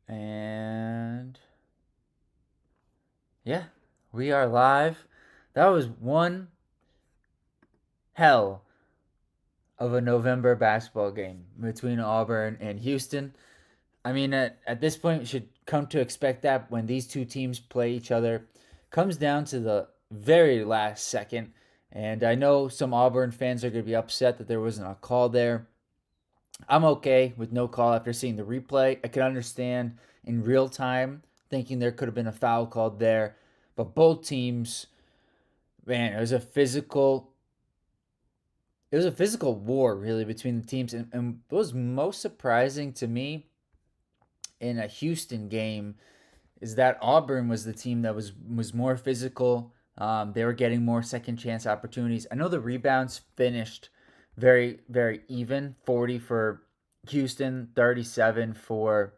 And yeah, we are live. That was one hell of a November basketball game between Auburn and Houston. I mean, at this point, we should come to expect that when these two teams play each other, comes down to the very last second. And I know some Auburn fans are going to be upset that there wasn't a call there. I'm okay with no call after seeing the replay. I can understand in real time thinking there could have been a foul called there, but both teams, man, it was a physical war really between the teams, and what was most surprising to me in a Houston game is that Auburn was the team that was more physical. They were getting more second chance opportunities. I know the rebounds finished very very even, 40 for Houston, 37 for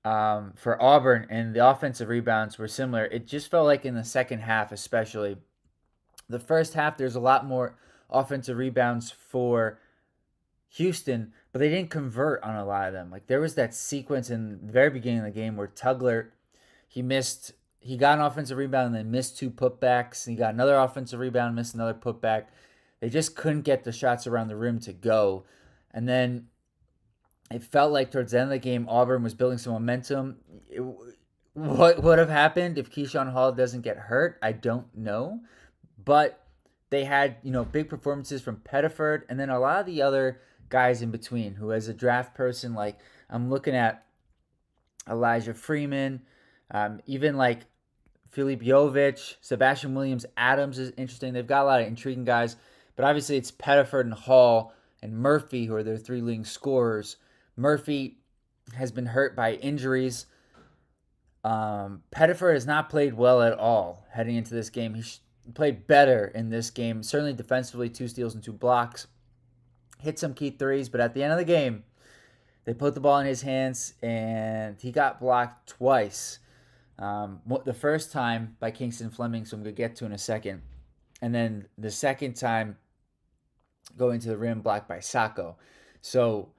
Auburn, and the offensive rebounds were similar. It just felt like in the second half, especially the first half, there's a lot more offensive rebounds for Houston, but they didn't convert on a lot of them. Like there was that sequence in the very beginning of the game where Tugler he got an offensive rebound and then missed two putbacks. He got another offensive rebound, missed another putback. They just couldn't get the shots around the rim to go. And then it felt like towards the end of the game, Auburn was building some momentum. What would have happened if Keyshawn Hall doesn't get hurt? I don't know. But they had, big performances from Pettiford and then a lot of the other guys in between who, as a draft person, like I'm looking at Elijah Freeman, even like Filip Jovic, Sebastian Williams, Adams is interesting. They've got a lot of intriguing guys, but obviously it's Pettiford and Hall and Murphy who are their three leading scorers. Murphy has been hurt by injuries. Pettiford has not played well at all heading into this game. Played better in this game, certainly defensively, 2 steals and 2 blocks. Hit some key threes, but at the end of the game, they put the ball in his hands and he got blocked twice. The first time by Kingston Fleming, so I'm going to get to in a second. And then the second time going to the rim, blocked by Sacco. So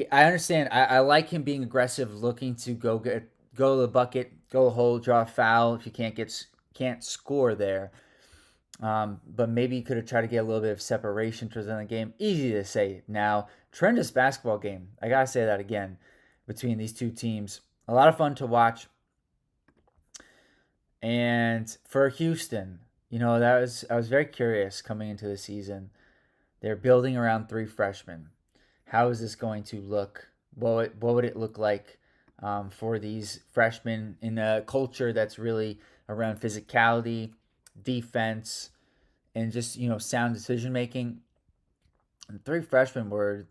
I understand. I like him being aggressive, looking to go to the bucket, go to the hole, draw a foul if you can't score there. But maybe you could have tried to get a little bit of separation towards the end of the game. Easy to say now. Tremendous basketball game. I gotta say that again between these two teams. A lot of fun to watch. And for Houston, I was very curious coming into the season. They're building around three freshmen. How is this going to look? What would it look like for these freshmen in a culture that's really around physicality, defense, and just sound decision making? And three freshmen were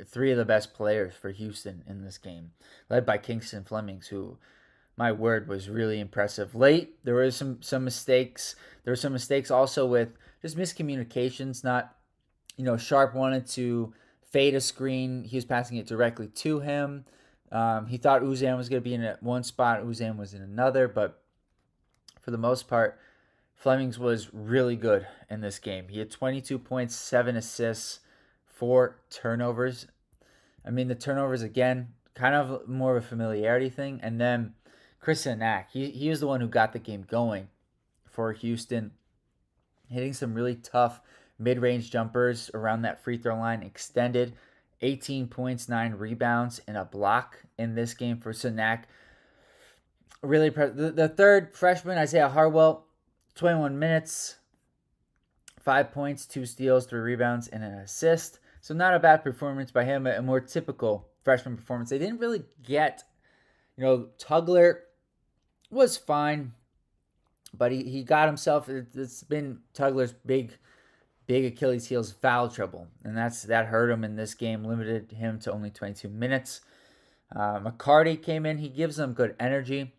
three of the best players for Houston in this game, led by Kingston Flemings, who, my word, was really impressive. Late, there were some mistakes. There were some mistakes also with just miscommunications. Not, Sharp wanted to fade a screen. He was passing it directly to him. He thought Uzan was going to be in one spot. Uzan was in another, but for the most part, Flemings was really good in this game. He had 22 points, 7 assists, 4 turnovers. I mean, the turnovers, again, kind of more of a familiarity thing. And then Chris Anak, he was the one who got the game going for Houston, hitting some really tough mid-range jumpers around that free throw line, extended 18 points, 9 rebounds, and a block in this game for Sanak. Really, the third freshman, Isaiah Harwell, 21 minutes, 5 points, 2 steals, 3 rebounds, and an assist. So not a bad performance by him, a more typical freshman performance. They didn't really get, Tugler was fine, but he got himself. It's been Tugler's big Achilles heel's foul trouble, and that hurt him in this game, limited him to only 22 minutes. McCarty came in. He gives them good energy.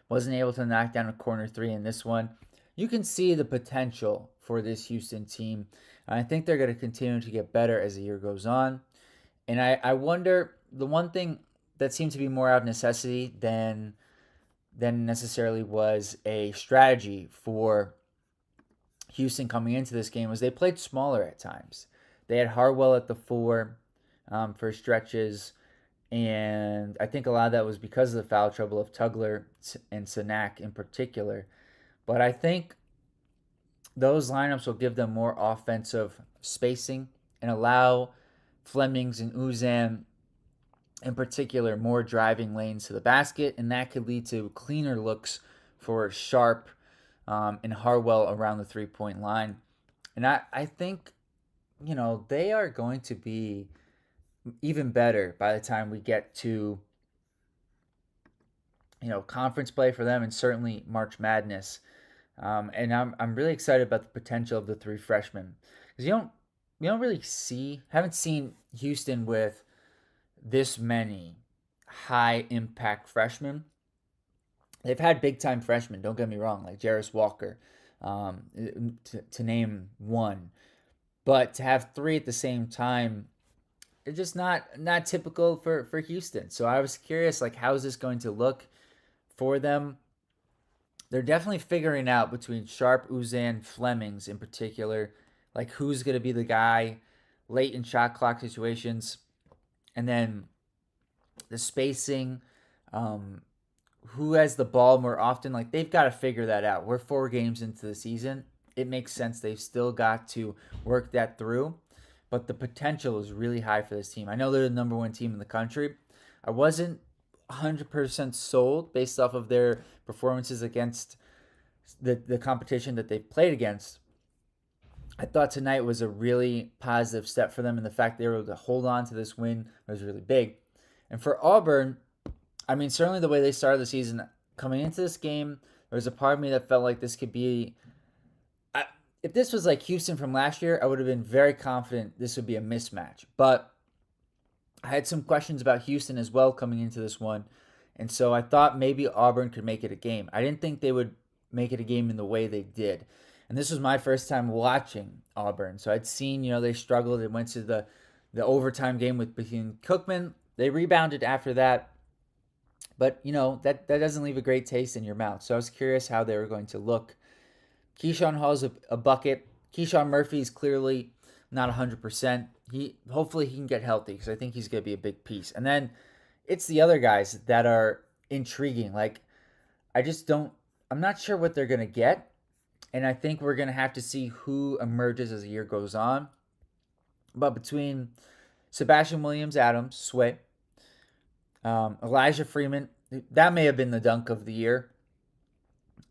Wasn't able to knock down a corner three in this one. You can see the potential for this Houston team. I think they're going to continue to get better as the year goes on. And I wonder, the one thing that seemed to be more out of necessity than necessarily was a strategy for Houston coming into this game was they played smaller at times. They had Harwell at the 4 for stretches, And I think a lot of that was because of the foul trouble of Tugler and Sanak in particular. But I think those lineups will give them more offensive spacing and allow Flemings and Uzan in particular more driving lanes to the basket, and that could lead to cleaner looks for Sharp and Harwell around the 3 point line. And I think, they are going to be even better by the time we get to, conference play for them and certainly March Madness. And I'm really excited about the potential of the three freshmen because you don't really haven't seen Houston with this many high impact freshmen. They've had big time freshmen, don't get me wrong, like Jarris Walker, to name one. But to have three at the same time, it's just not typical for Houston. So I was curious, like, how is this going to look for them? They're definitely figuring out between Sharp, Uzan, Flemings in particular, like who's going to be the guy late in shot clock situations, and then the spacing, who has the ball more often. Like they've got to figure that out. We're 4 games into the season. It makes sense. They've still got to work that through, but the potential is really high for this team. I know they're the number one team in the country. I wasn't 100% sold based off of their performances against the competition that they've played against. I thought tonight was a really positive step for them, and the fact they were able to hold on to this win was really big. And for Auburn, I mean, certainly the way they started the season, coming into this game, there was a part of me that felt like this could be. If this was like Houston from last year, I would have been very confident this would be a mismatch. But I had some questions about Houston as well coming into this one. And so I thought maybe Auburn could make it a game. I didn't think they would make it a game in the way they did. And this was my first time watching Auburn. So I'd seen, they struggled. It went to the overtime game with Bethune Cookman. They rebounded after that. But, that doesn't leave a great taste in your mouth. So I was curious how they were going to look. Keyshawn Hall's a bucket. Keyshawn Murphy's clearly not 100%. Hopefully he can get healthy because I think he's going to be a big piece. And then it's the other guys that are intriguing. Like, I'm not sure what they're going to get. And I think we're going to have to see who emerges as the year goes on. But between Sebastian Williams-Adams, Sway, Elijah Freeman, that may have been the dunk of the year.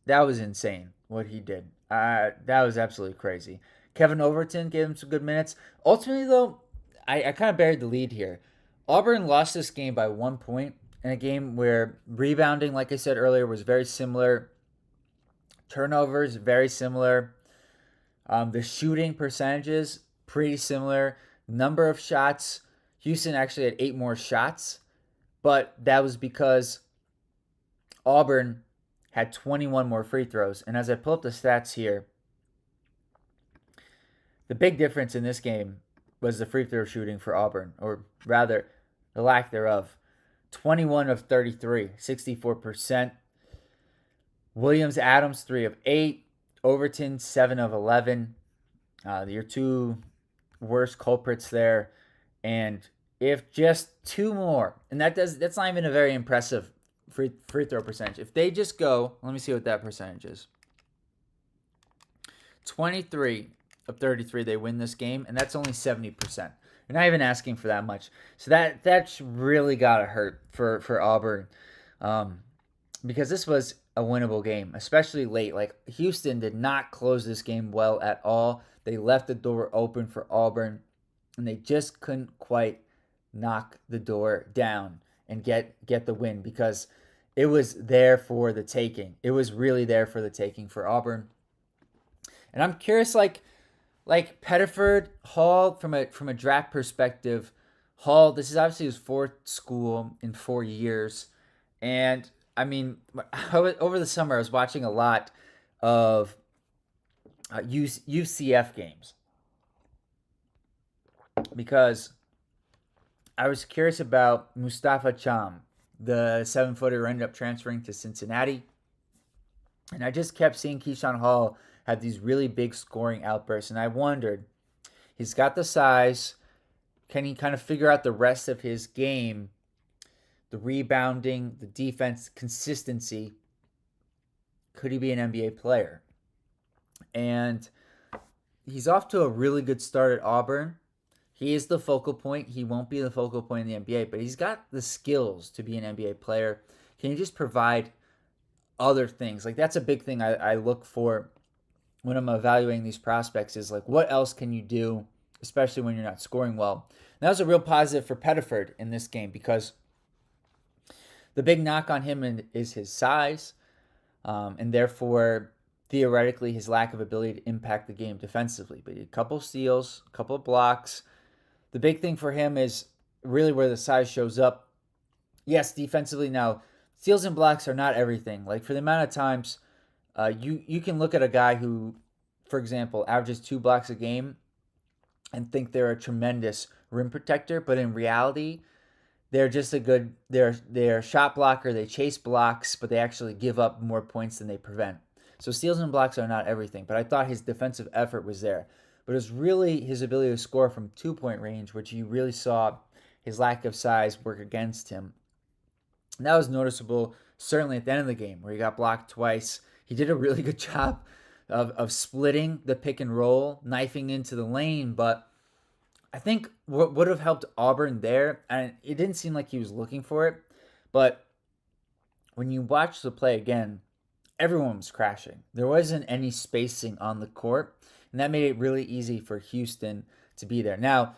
That was insane what he did. That was absolutely crazy. Kevin Overton gave him some good minutes. Ultimately, though, I kind of buried the lead here. Auburn lost this game by 1 point in a game where rebounding, like I said earlier, was very similar. Turnovers, very similar. The shooting percentages, pretty similar. Number of shots, Houston actually had 8 more shots, but that was because Auburn had 21 more free throws. And as I pull up the stats here, the big difference in this game was the free throw shooting for Auburn, or rather, the lack thereof. 21 of 33, 64%. Williams-Adams, 3 of 8. Overton, 7 of 11. Your two worst culprits there. And if just 2 more, and that's not even a very impressive free throw percentage. If they just go, let me see what that percentage is. 23 of 33, they win this game, and that's only 70%. You're not even asking for that much. So that's really got to hurt for Auburn, because this was a winnable game, especially late. Like, Houston did not close this game well at all. They left the door open for Auburn, and they just couldn't quite knock the door down and get the win, because it was there for the taking. It was really there for the taking for Auburn. And I'm curious, like Pettiford, Hall, from a draft perspective, Hall, this is obviously his 4th school in 4 years. And I mean, over the summer, I was watching a lot of UCF games because I was curious about Mustafa Cham, the 7-footer who ended up transferring to Cincinnati. And I just kept seeing Keyshawn Hall have these really big scoring outbursts. And I wondered, he's got the size. Can he kind of figure out the rest of his game the rebounding, the defense, consistency. Could he be an NBA player? And he's off to a really good start at Auburn. He is the focal point. He won't be the focal point in the NBA, but he's got the skills to be an NBA player. Can he just provide other things? Like, that's a big thing I look for when I'm evaluating these prospects, is like, what else can you do, especially when you're not scoring well. And that was a real positive for Pettiford in this game, because the big knock on him is his size, and therefore theoretically his lack of ability to impact the game defensively. But he had a couple steals, a couple of blocks. The big thing for him is really where the size shows up. Yes, defensively now, steals and blocks are not everything. Like, for the amount of times you can look at a guy who, for example, averages 2 blocks a game and think they're a tremendous rim protector, but in reality, they're just a good they're a shot blocker. They chase blocks, but they actually give up more points than they prevent. So steals and blocks are not everything, but I thought his defensive effort was there. But it was really his ability to score from 2-point range, which you really saw his lack of size work against him. And that was noticeable, certainly at the end of the game, where he got blocked twice. He did a really good job of splitting the pick and roll, knifing into the lane, but I think what would have helped Auburn there, and it didn't seem like he was looking for it, but when you watch the play again, everyone was crashing. There wasn't any spacing on the court, and that made it really easy for Houston to be there. Now,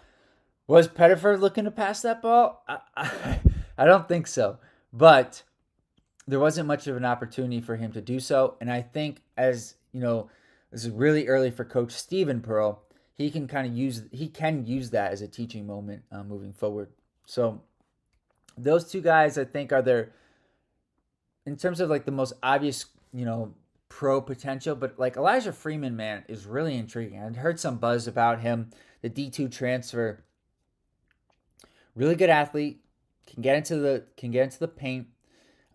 was Pettiford looking to pass that ball? I don't think so, but there wasn't much of an opportunity for him to do so, and I think, as you know, this is really early for Coach Stephen Pearl. He can use that as a teaching moment moving forward. So those two guys, I think, are there in terms of like the most obvious, pro potential. But like Elijah Freeman, man, is really intriguing. I'd heard some buzz about him, the D2 transfer. Really good athlete, can get into the paint.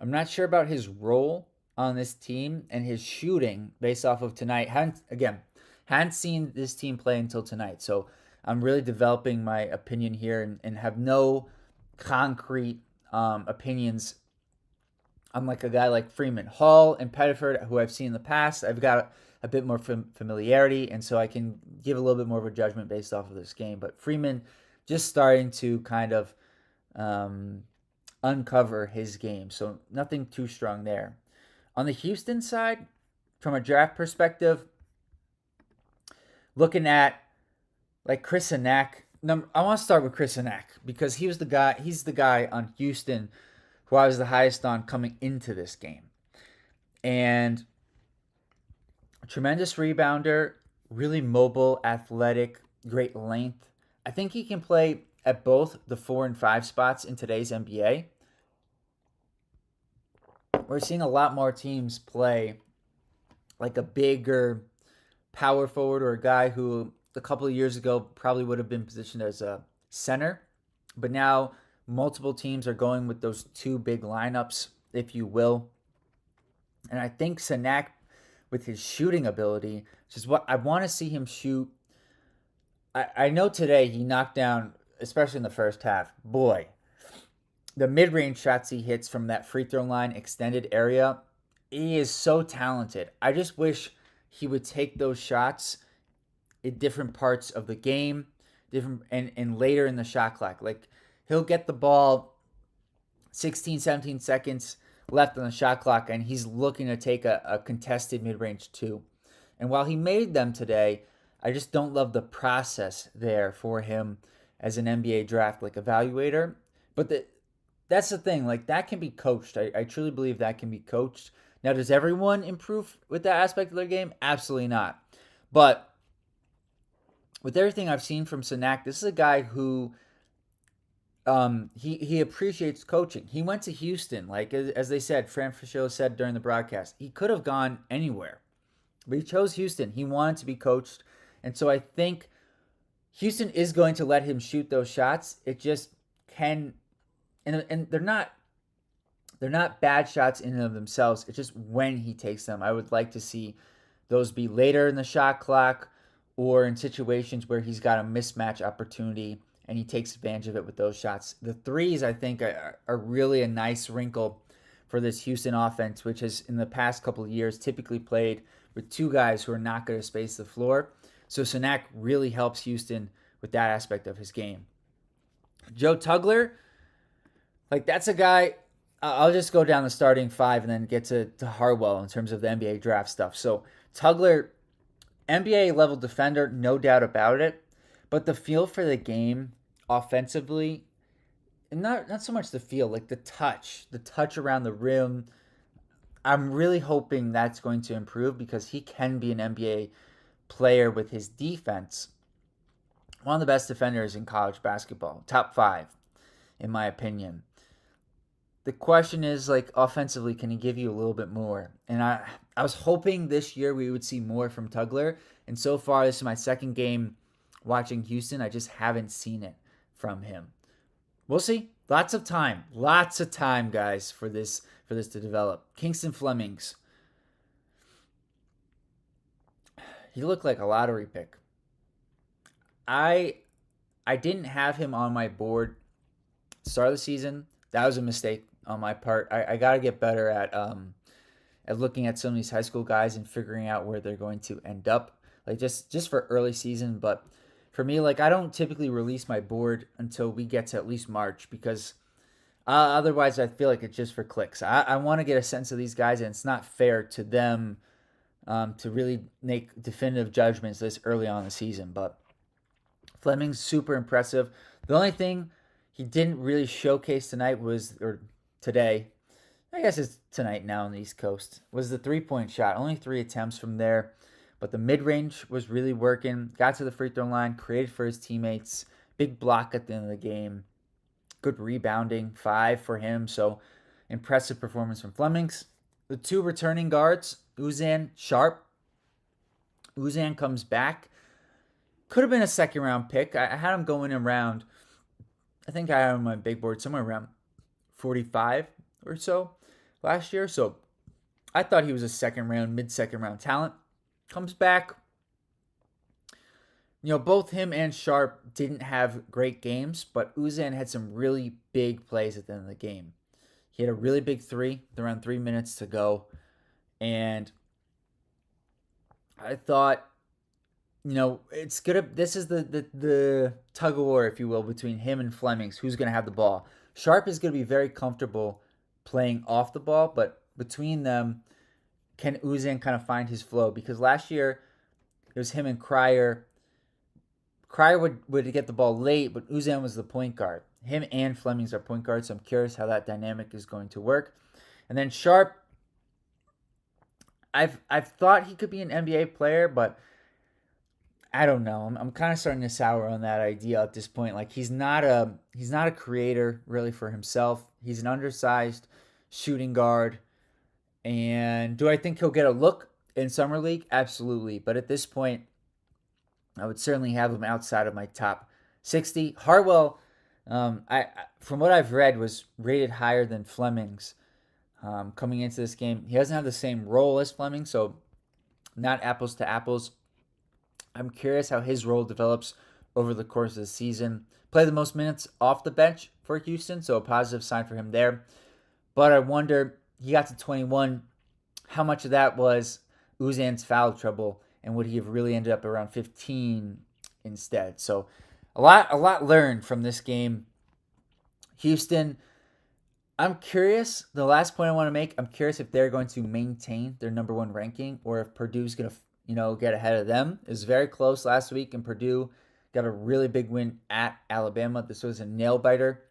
I'm not sure about his role on this team and his shooting based off of tonight. Hadn't seen this team play until tonight, so I'm really developing my opinion here and have no concrete opinions. I'm like a guy like Freeman. Hall and Pettiford, who I've seen in the past, I've got a bit more familiarity, and so I can give a little bit more of a judgment based off of this game. But Freeman just starting to kind of uncover his game, so nothing too strong there. On the Houston side, from a draft perspective, looking at like Chris Anak. I want to start with Chris Anak because he's the guy on Houston who I was the highest on coming into this game. And a tremendous rebounder, really mobile, athletic, great length. I think he can play at both the 4 and 5 spots in today's NBA. We're seeing a lot more teams play like a bigger power forward or a guy who a couple of years ago probably would have been positioned as a center. But now multiple teams are going with those 2 big lineups, if you will. And I think Sanak, with his shooting ability, which is what I want to see him shoot. I know today he knocked down, especially in the first half, boy, the mid-range shots he hits from that free throw line extended area, he is so talented. I just wish he would take those shots in different parts of the game, and later in the shot clock. Like, he'll get the ball 16, 17 seconds left on the shot clock, and he's looking to take a contested mid-range 2. And while he made them today, I just don't love the process there for him as an NBA draft evaluator. But that's the thing. Like, that can be coached. I truly believe that can be coached. Now, does everyone improve with that aspect of their game? Absolutely not. But with everything I've seen from Sanak, this is a guy who he appreciates coaching. He went to Houston. Like, as they said, Fran Fraschilla said during the broadcast, he could have gone anywhere. But he chose Houston. He wanted to be coached. And so I think Houston is going to let him shoot those shots. It just can, and they're not bad shots in and of themselves. It's just when he takes them. I would like to see those be later in the shot clock or in situations where he's got a mismatch opportunity and he takes advantage of it with those shots. The threes, I think, are really a nice wrinkle for this Houston offense, which has in the past couple of years typically played with two guys who are not going to space the floor. So Sanak really helps Houston with that aspect of his game. Joe Tugler, like that's a guy. I'll just go down the starting five and then get to Harwell in terms of the NBA draft stuff. So Tugler, NBA level defender, no doubt about it. But the feel for the game offensively, and not so much the feel, like the touch around the rim. I'm really hoping that's going to improve because he can be an NBA player with his defense. One of the best defenders in college basketball, top 5, in my opinion. The question is, like, offensively, can he give you a little bit more? And I was hoping this year we would see more from Tugler. And so far, this is my second game watching Houston. I just haven't seen it from him. We'll see. Lots of time, guys, for this to develop. Kingston Flemings. He looked like a lottery pick. I didn't have him on my board at the start of the season. That was a mistake on my part. I got to get better at looking at some of these high school guys and figuring out where they're going to end up. Like just for early season, but for me, like I don't typically release my board until we get to at least March because otherwise I feel like it's just for clicks. I want to get a sense of these guys, and it's not fair to them to really make definitive judgments this early on in the season. But Fleming's super impressive. The only thing he didn't really showcase tonight or today, I guess it's tonight now on the East Coast, was the three-point shot. Only 3 attempts from there. But the mid-range was really working. Got to the free throw line, created for his teammates. Big block at the end of the game. Good rebounding, 5 for him. So impressive performance from Flemings. The 2 returning guards, Uzan, Sharp. Uzan comes back. Could have been a second-round pick. I had him going around, I think I had him on my big board somewhere around 45 or so last year. So I thought he was a mid-second round talent. Comes back. You know, both him and Sharp didn't have great games, but Uzan had some really big plays at the end of the game. He had a really big 3 with around 3 minutes to go. And I thought, you know, this is the tug of war, if you will, between him and Flemings. Who's going to have the ball? Sharp is going to be very comfortable playing off the ball, but between them, can Uzan kind of find his flow? Because last year, it was him and Cryer. Cryer would get the ball late, but Uzan was the point guard. Him and Flemings are point guards, so I'm curious how that dynamic is going to work. And then Sharp, I've thought he could be an NBA player, but I don't know. I'm kind of starting to sour on that idea at this point. Like he's not a creator really for himself. He's an undersized shooting guard. And do I think he'll get a look in Summer League? Absolutely. But at this point, I would certainly have him outside of my top 60. Harwell, from what I've read, was rated higher than Flemings coming into this game. He doesn't have the same role as Fleming, so not apples to apples. I'm curious how his role develops over the course of the season. Played the most minutes off the bench for Houston, so a positive sign for him there. But I wonder, he got to 21. How much of that was Uzan's foul trouble, and would he have really ended up around 15 instead? So a lot learned from this game. Houston, I'm curious. The last point I want to make, I'm curious if they're going to maintain their number 1 ranking or if Purdue's going to get ahead of them. It was very close last week, and Purdue got a really big win at Alabama. This was a nail-biter.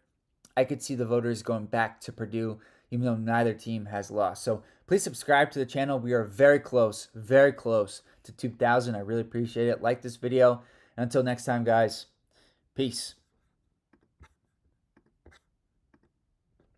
I could see the voters going back to Purdue, even though neither team has lost. So please subscribe to the channel. We are very close to 2,000. I really appreciate it. Like this video. And until next time, guys, peace.